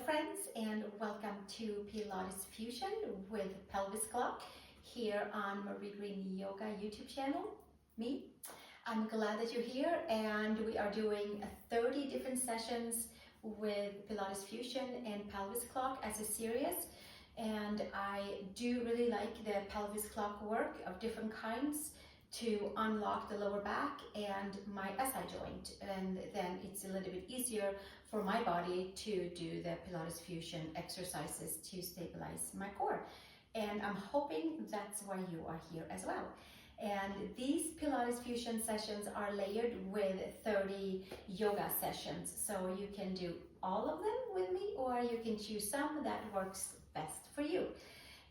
friends, and welcome to PilatesFusion with Pelvic Clock here on Marie Green Yoga YouTube channel. I'm glad that you're here, and we are doing 30 different sessions with PilatesFusion and Pelvic Clock as a series. And I do really like the Pelvic Clock work of different kinds to unlock the lower back and my SI joint, and then it's a little bit easier for my body to do the PilatesFusion exercises to stabilize my core. And I'm hoping that's why you are here as well. And these PilatesFusion sessions are layered with 30 yoga sessions, so you can do all of them with me, or you can choose some that works best for you.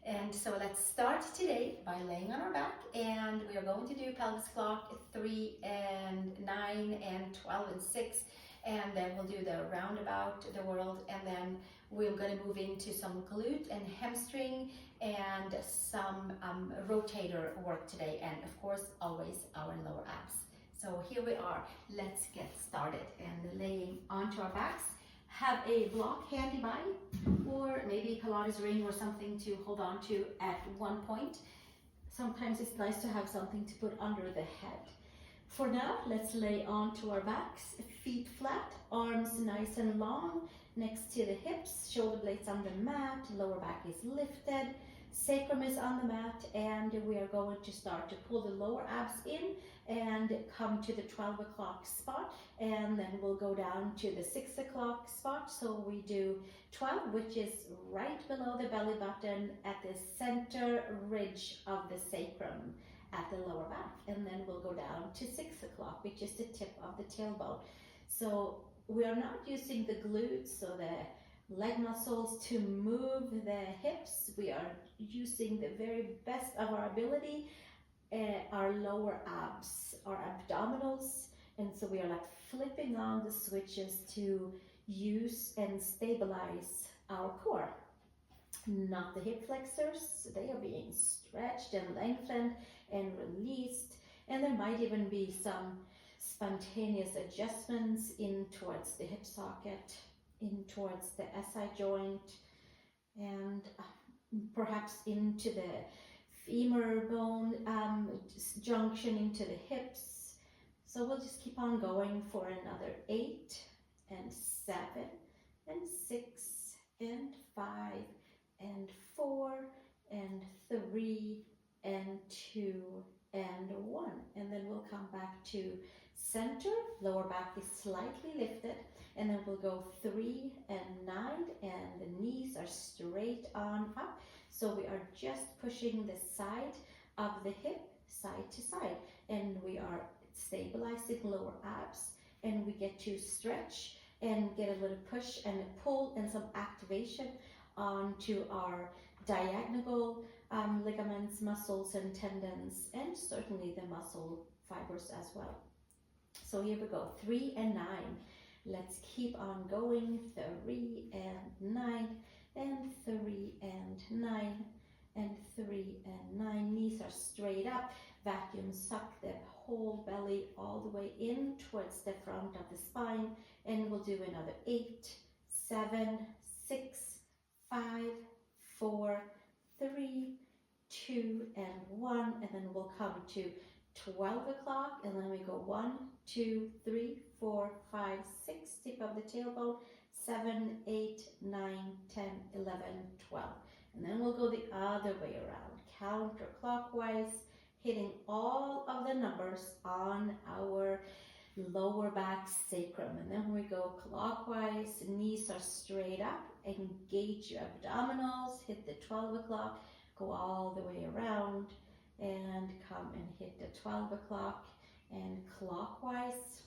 And so let's start today by laying on our back, and we are going to do Pelvic Clock 3 and 9 and 12 and 6, and then we'll do the roundabout the world, and then we're going to move into some glute and hamstring and some rotator work today, and of course always our lower abs. So here we are, let's get started. And laying onto our backs, have a block handy by, or maybe a Pilates ring or something to hold on to at one point. Sometimes it's nice to have something to put under the head. For now, let's lay onto our backs, feet flat, arms nice and long, next to the hips, shoulder blades on the mat, lower back is lifted, sacrum is on the mat, and we are going to start to pull the lower abs in and come to the 12 o'clock spot, and then we'll go down to the 6 o'clock spot. So we do 12, which is right below the belly button at the center ridge of the sacrum at the lower back, and then we'll go down to 6 o'clock, which is the tip of the tailbone. So we are not using the glutes, so the leg muscles, to move the hips. We are using the very best of our ability, our lower abs, our abdominals, and so we are like flipping on the switches to use and stabilize our core. Not the hip flexors, they are being stretched and lengthened and released, and there might even be some spontaneous adjustments in towards the hip socket, in towards the SI joint, and perhaps into the femur bone junction, into the hips. So we'll just keep on going for another 8 and 7 and 6 and 5 and 4 and 3 and 2 and 1, and then we'll come back to center. Lower back is slightly lifted, and then we'll go 3 and 9, and the knees are straight on up. So we are just pushing the side of the hip side to side, and we are stabilizing lower abs, and we get to stretch and get a little push and a pull and some activation onto our diagonal ligaments, muscles and tendons, and certainly the muscle fibers as well. So here we go, 3 and 9. Let's keep on going, 3 and 9, and 3 and 9, and 3 and 9. Knees are straight up, vacuum suck the whole belly all the way in towards the front of the spine, and we'll do another 8, 7, 6, 5, 4, 3, 2, and 1, and then we'll come to 12 o'clock, and then we go 1, 2, 3, 4, 5, 6, tip of the tailbone, 7, 8, 9, 10, 11, 12. And then we'll go the other way around, counterclockwise, hitting all of the numbers on our lower back sacrum. And then we go clockwise, knees are straight up, engage your abdominals, hit the 12 o'clock, go all the way around, and come and hit the 12 o'clock and clockwise.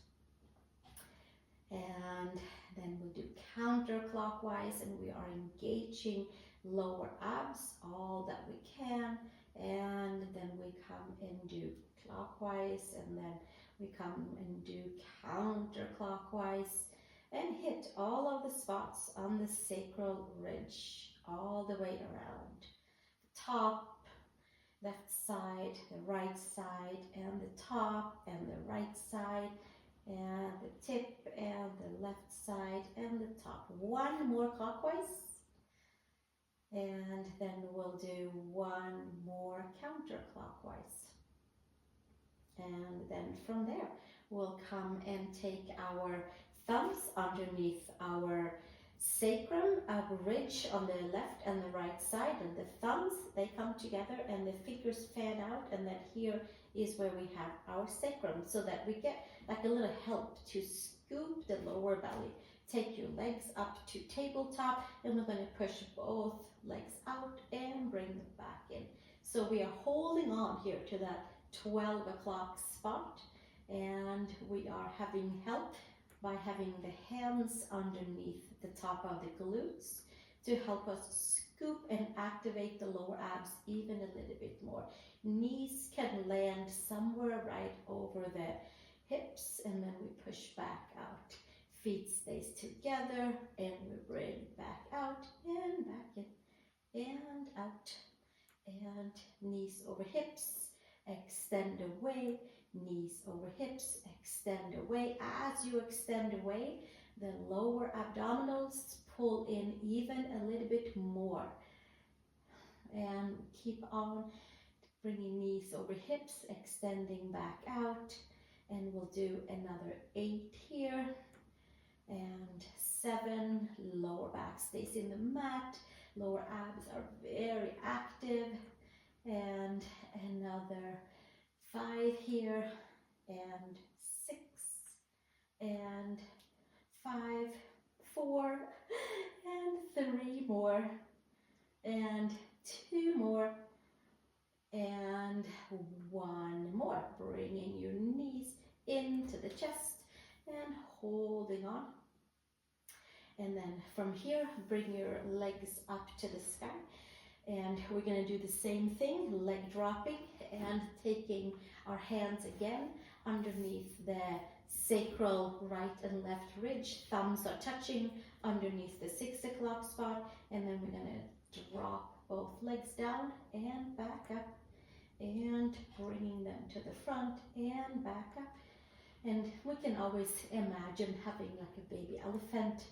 And then we'll do counterclockwise, and we are engaging lower abs all that we can, and then we come and do clockwise, and then we come and do counterclockwise, and hit all of the spots on the sacral ridge all the way around. The top, left side, the right side, and the top and the right side, and the tip and the left side and the top. One more clockwise, and then we'll do one more counterclockwise. And then from there, we'll come and take our thumbs underneath our sacrum, our ridge on the left and the right side, and the thumbs, they come together and the fingers fan out, and then here is where we have our sacrum, so that we get like a little help to scoop the lower belly. Take your legs up to tabletop, and we're going to push both legs out and bring them back in. So we are holding on here to that 12 o'clock spot, and we are having help by having the hands underneath the top of the glutes to help us scoop and activate the lower abs even a little bit more. Knees can land somewhere right over the hips, and then we push back out. Feet stays together, and we bring back out and back in and out, and knees over hips, extend away, knees over hips, extend away. As you extend away, the lower abdominals pull in even a little bit more, and keep on bringing knees over hips, extending back out, and we'll do another 8 here, and 7. Lower back stays in the mat, lower abs are very active, and another 5 here, and 6, and 5, 4, and 3 more, and 2 more, and 1 more. Bringing your knees into the chest and holding on. And then from here, bring your legs up to the sky. And we're going to do the same thing, leg dropping and taking our hands again underneath the sacral right and left ridge. Thumbs are touching underneath the 6 o'clock spot, and then we're going to drop both legs down and back up, and bringing them to the front and back up. And we can always imagine having like a baby elephant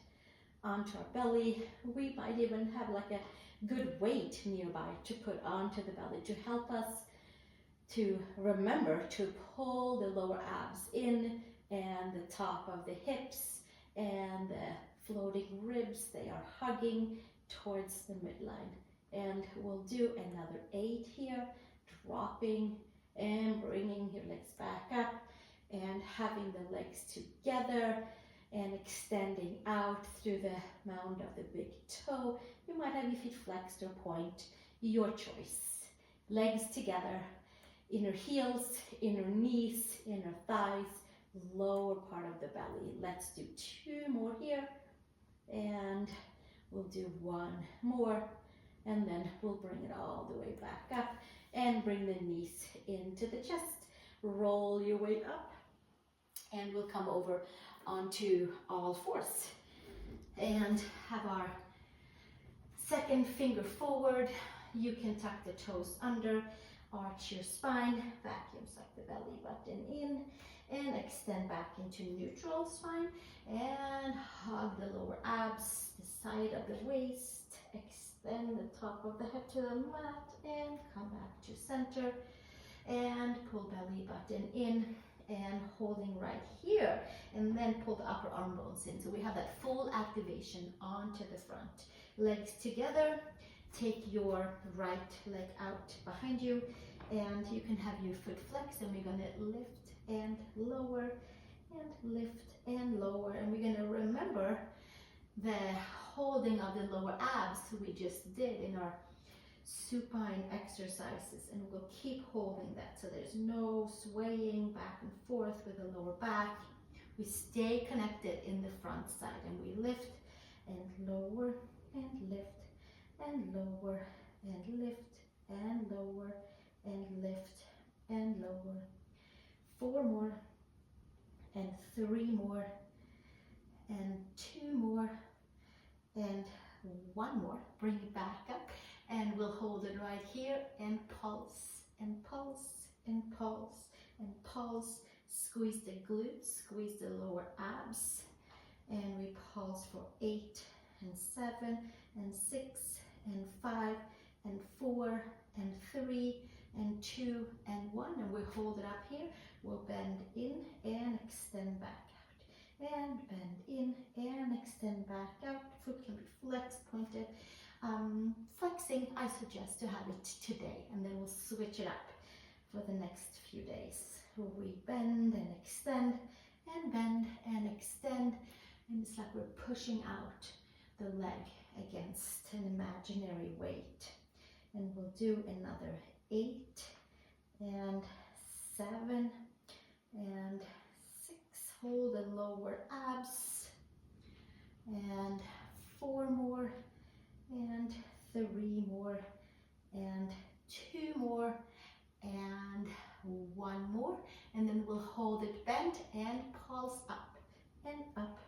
onto our belly. We might even have like a good weight nearby to put onto the belly to help us to remember to pull the lower abs in, and the top of the hips and the floating ribs, they are hugging towards the midline. And we'll do another 8 here, dropping and bringing your legs back up and having the legs together and extending out through the mound of the big toe. You might have your feet flexed or point, your choice. Legs together, inner heels, inner knees, inner thighs, lower part of the belly. Let's do 2 more here, and we'll do 1 more, and then we'll bring it all the way back up and bring the knees into the chest. Roll your way up, and we'll come over onto all fours and have our second finger forward. You can tuck the toes under, arch your spine, vacuum suck the belly button in, and extend back into neutral spine, and hug the lower abs, the side of the waist, extend the top of the head to the mat, and come back to center, and pull belly button in, and holding right here, and then pull the upper arm bones in. So we have that full activation onto the front. Legs together, take your right leg out behind you, and you can have your foot flex, and we're going to lift and lower, and lift and lower, and we're going to remember the holding of the lower abs we just did in our supine exercises, and we'll keep holding that so there's no swaying back and forth with the lower back. We stay connected in the front side, and we lift and lower and lift and lower and lift and lower and lift and lower. 4 more, and 3 more, and 2 more, and 1 more. Bring it back up, and we'll hold it right here and pulse and pulse and pulse and pulse. Squeeze the glutes, squeeze the lower abs, and we pulse for 8 and 7 and 6 and 5 and 4 and 3 and 2 and 1, and we hold it up here. We'll bend in and extend back out, and bend in and extend back out. Foot can be flexed, pointed. Flexing, I suggest to have it today, and then we'll switch it up for the next few days. We bend and extend, and bend and extend, and it's like we're pushing out the leg against an imaginary weight. And we'll do another 8 and 7 and 6. Hold the lower abs, and 4 more, and 3 more, and 2 more, and 1 more, and then we'll hold it bent and pulse up and up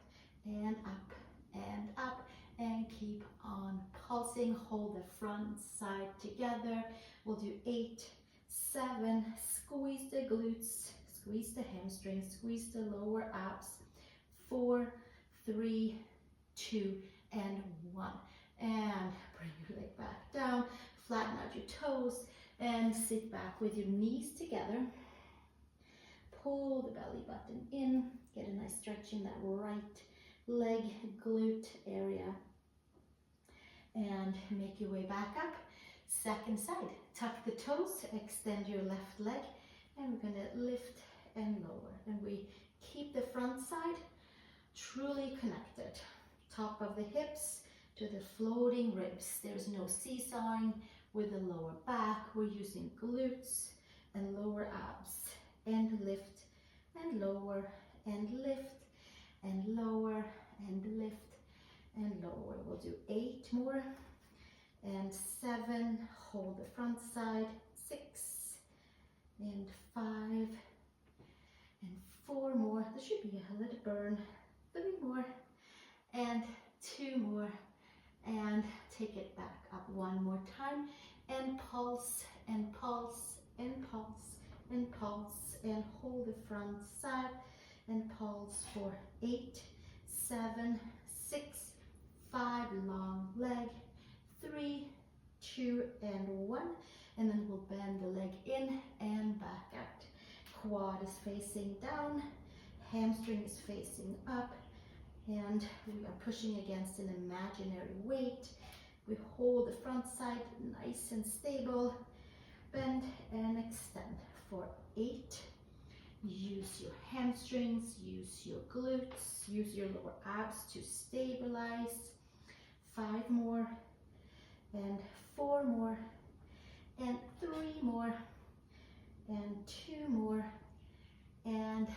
and up and up, and keep on pulsing. Hold the front side together. We'll do 8, 7, squeeze the glutes, squeeze the hamstrings, squeeze the lower abs, 4, 3, 2, and 1. And bring your leg back down, flatten out your toes, and sit back with your knees together. Pull the belly button in, get a nice stretch in that right leg glute area, and make your way back up. Second side, tuck the toes, extend your left leg, and we're going to lift and lower, and we keep the front side truly connected. Top of the hips to the floating ribs. There's no seesawing with the lower back. We're using glutes and lower abs, and lift and lower and lift and lower and lift and lower. We'll do 8 more, and 7, hold the front side, 6 and 5 and 4 more. There should be a little burn. 3 more, and 2 more, and take it back up 1 more time, and pulse and pulse and pulse and pulse, and hold the front side and pulse for 8, 7, 6, 5, long leg, 3, 2, and 1, and then we'll bend the leg in and back out. Quad is facing down, hamstring is facing up, and we are pushing against an imaginary weight. We hold the front side nice and stable, bend and extend for 8. Use your hamstrings, use your glutes, use your lower abs to stabilize. 5 more, and 4 more, and 3 more, and 2 more, and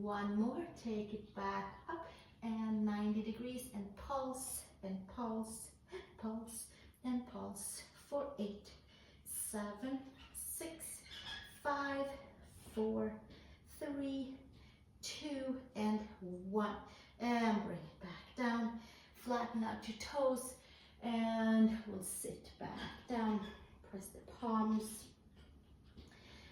1 more. Take it back up, and 90 degrees, and pulse and pulse, pulse and pulse for 8, 7, 6, 5, 4, 3, 2, and 1. And bring it back down. Flatten out your toes, and we'll sit back down. Press the palms,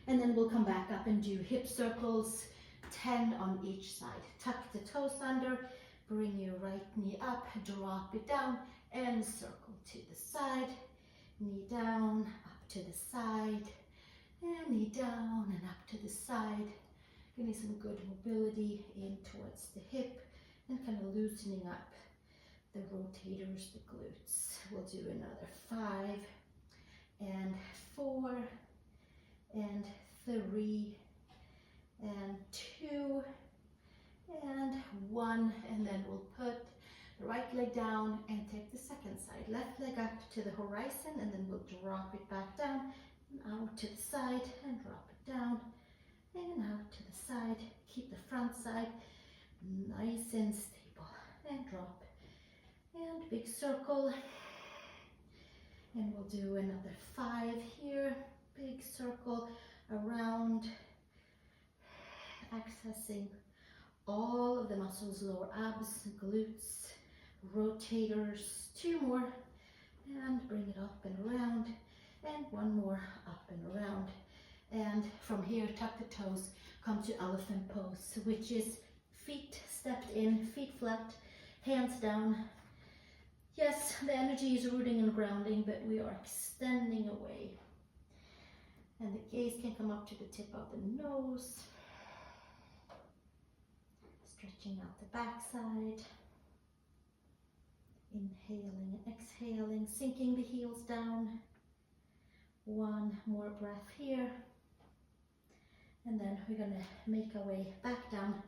and then we'll come back up and do hip circles, 10 on each side. Tuck the toes under, bring your right knee up, drop it down, and circle to the side. Knee down, up to the side, and knee down and up to the side. Getting some good mobility in towards the hip, and kind of loosening up the rotators, the glutes. We'll do another 5 and 4 and 3 and 2 and 1, and then we'll put the right leg down and take the second side. Left leg up to the horizon, and then we'll drop it back down and out to the side, and drop it down and out to the side. Keep the front side nice and stable, and drop. And big circle, and we'll do another 5 here. Big circle around, accessing all of the muscles, lower abs, glutes, rotators. 2 more, and bring it up and around, and 1 more, up and around. And from here, tuck the toes, come to elephant pose, which is feet stepped in, feet flat, hands down. Yes, the energy is rooting and grounding, but we are extending away. And the gaze can come up to the tip of the nose. Stretching out the backside. Inhaling and exhaling, sinking the heels down. One more breath here. And then we're gonna make our way back down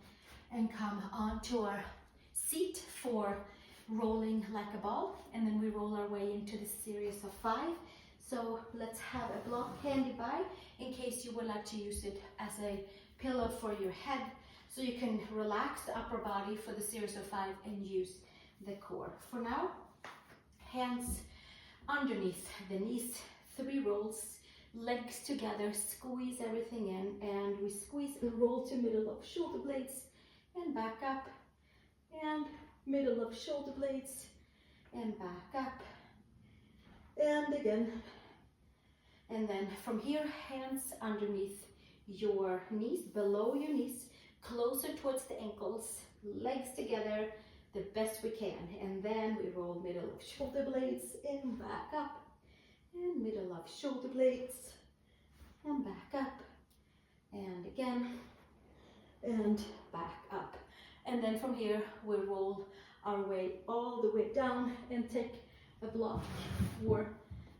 and come onto our seat for rolling like a ball. And then we roll our way into the series of 5. So let's have a block handy by in case you would like to use it as a pillow for your head. So you can relax the upper body for the series of 5 and use the core. For now, hands underneath the knees, 3 rolls, legs together, squeeze everything in, and we squeeze and roll to middle of shoulder blades and back up, and middle of shoulder blades and back up, and again. And then from here, hands underneath your knees, below your knees, closer towards the ankles, legs together the best we can, and then we roll middle of shoulder blades and back up, and middle of shoulder blades and back up, and again, and back up. And then from here we roll our way all the way down and take a block for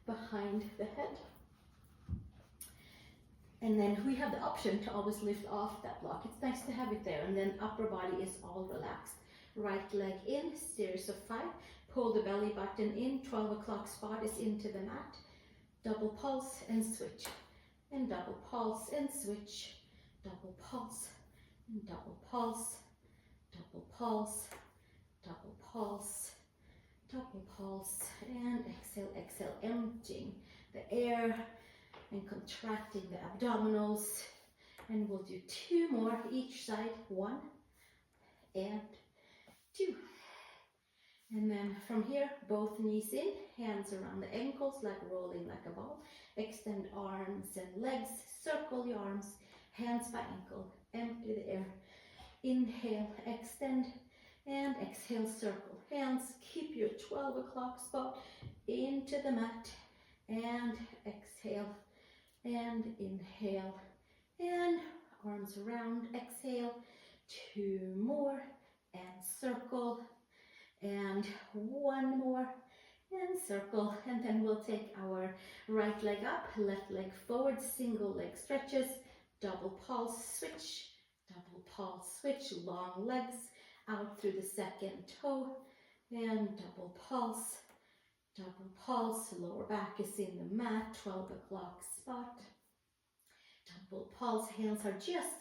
behind the head. And then we have the option to always lift off that block. It's nice to have it there. And then upper body is all relaxed. Right leg in, series of 5. Pull the belly button in, 12 o'clock spot is into the mat. Double pulse and switch. And double pulse and switch. Double pulse and double pulse. Double pulse, double pulse, double pulse. And exhale, exhale, emptying the air and contracting the abdominals. And we'll do 2 more each side. 1 and 2. And then from here, both knees in, hands around the ankles, like rolling like a ball. Extend arms and legs, circle your arms, hands by ankle, empty the air. Inhale, extend, and exhale, circle. Hands, keep your 12 o'clock spot into the mat, and exhale, and inhale, and arms around, exhale, 2 more, and circle, and 1 more, and circle. And then we'll take our right leg up, left leg forward, single leg stretches, double pulse, switch, double pulse, switch, long legs out through the second toe, and double pulse, lower back is in the mat, 12 o'clock spot, double pulse, hands are just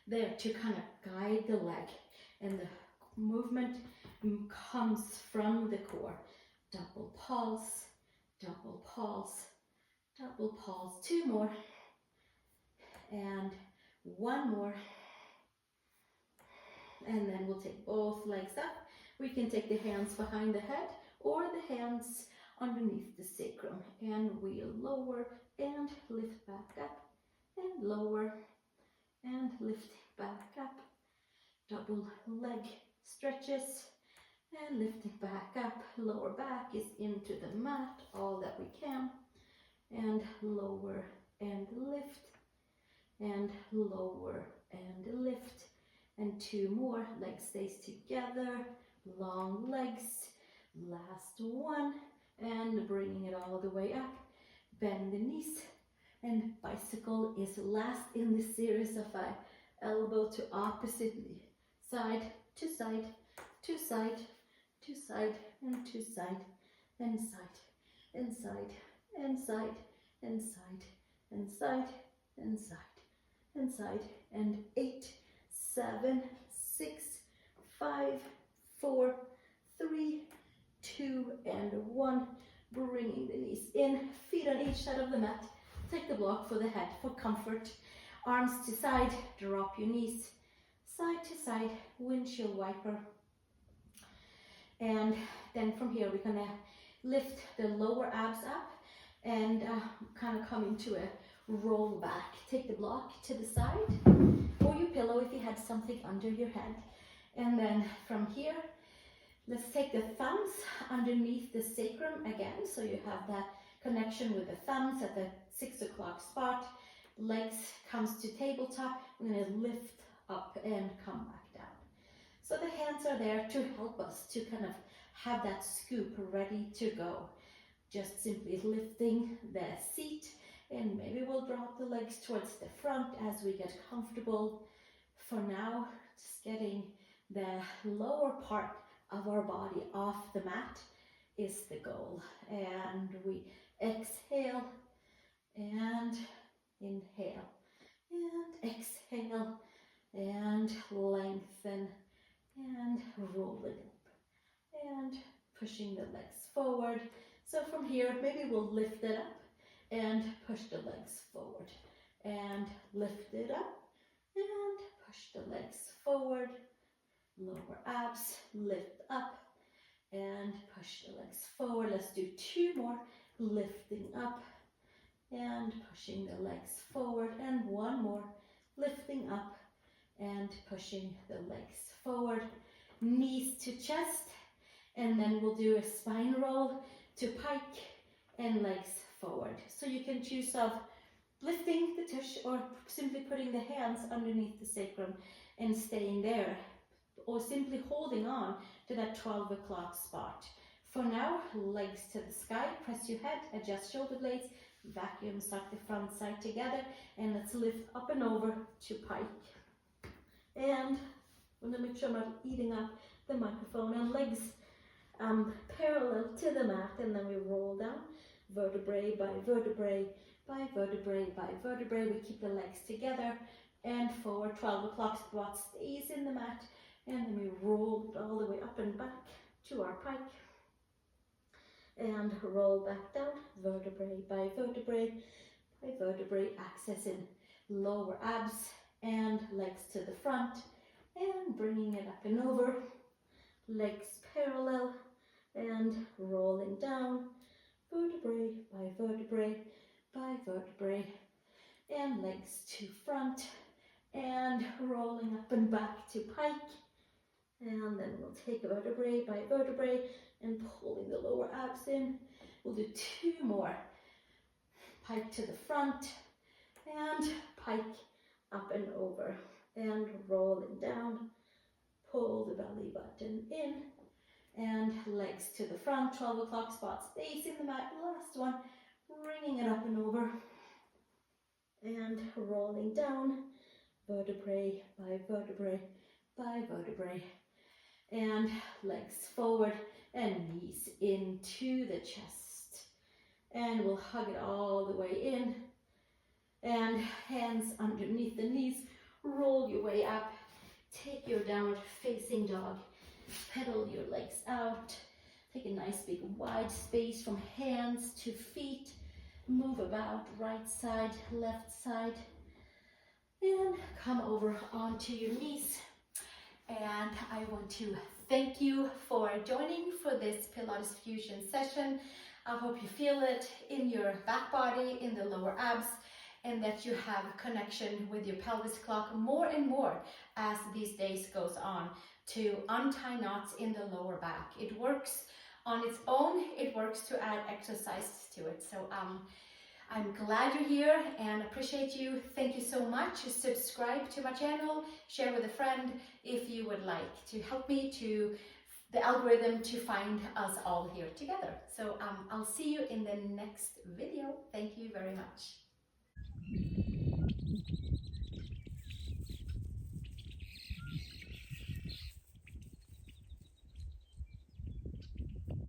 there to kind of guide the leg, and the movement comes from the core. Double pulse, double pulse, double pulse, 2 more, and 1 more. And then we'll take both legs up. We can take the hands behind the head or the hands underneath the sacrum. And we lower and lift back up, and lower and lift back up. Double leg stretches and lifting back up. Lower back is into the mat, all that we can. And lower and lift, and lower and lift. And 2 more, leg stays together, long legs, last 1, and bringing it all the way up, bend the knees, and bicycle is last in the series of 5, elbow to opposite knee, side to side, to side, to side, and to side, and side, and side, and side, and side, and side, and side, and side, and 8, 7, 6, 5, 4, 3, 2, and 1. Bringing the knees in, feet on each side of the mat. Take the block for the head for comfort. Arms to side, drop your knees. Side to side, windshield wiper. And then from here, we're gonna lift the lower abs up and kind of come into a roll back. Take the block to the side or your pillow if you had something under your head. And then from here, let's take the thumbs underneath the sacrum again, so you have that connection with the thumbs at the 6 o'clock spot. Legs comes to tabletop. We're going to lift up and come back down. So the hands are there to help us to kind of have that scoop ready to go. Just simply lifting the seat, and maybe we'll drop the legs towards the front as we get comfortable. For now, just getting the lower part of our body off the mat is the goal. And we exhale and inhale and exhale and lengthen and roll it up and pushing the legs forward. So from here, maybe we'll lift it up and push the legs forward and lift it up and push the legs forward. Lower abs, lift up and push the legs forward. Let's do 2 more, lifting up and pushing the legs forward, and 1 more, lifting up and pushing the legs forward. Knees to chest, and then we'll do a spine roll to pike and legs forward. So you can choose of lifting the tush or simply putting the hands underneath the sacrum and staying there, or simply holding on to that 12 o'clock spot. For now, legs to the sky, press your head, adjust shoulder blades, vacuum suck the front side together, and let's lift up and over to pike. And I'm going to make sure I'm not eating up the microphone, and legs parallel to the mat, and then we roll down, vertebrae by vertebrae by vertebrae by vertebrae. We keep the legs together and forward. 12 o'clock spot stays in the mat, and then we roll all the way up and back to our pike and roll back down, vertebrae by vertebrae by vertebrae, accessing lower abs and legs to the front and bringing it up and over, legs parallel and rolling down, vertebrae by vertebrae by vertebrae, and legs to front and rolling up and back to pike. And then we'll take vertebrae by vertebrae and pulling the lower abs in. We'll do 2 more. Pike to the front and pike up and over and rolling down. Pull the belly button in and legs to the front. 12 o'clock spot stays in the mat. Last one, bringing it up and over and rolling down, vertebrae by vertebrae by vertebrae, and legs forward and knees into the chest, and we'll hug it all the way in, and hands underneath the knees, roll your way up, take your downward facing dog, pedal your legs out, take a nice big wide space from hands to feet, move about right side, left side, and come over onto your knees. And I want to thank you for joining for this Pilates Fusion session. I hope you feel it in your back body, in the lower abs, and that you have connection with your pelvis clock more and more as these days goes on to untie knots in the lower back. It works on its own. It works to add exercise to it. So I'm glad you're here and appreciate you. Thank you so much. Subscribe to my channel, share with a friend if you would like to help me to the algorithm to find us all here together. So I'll see you in the next video. Thank you very much.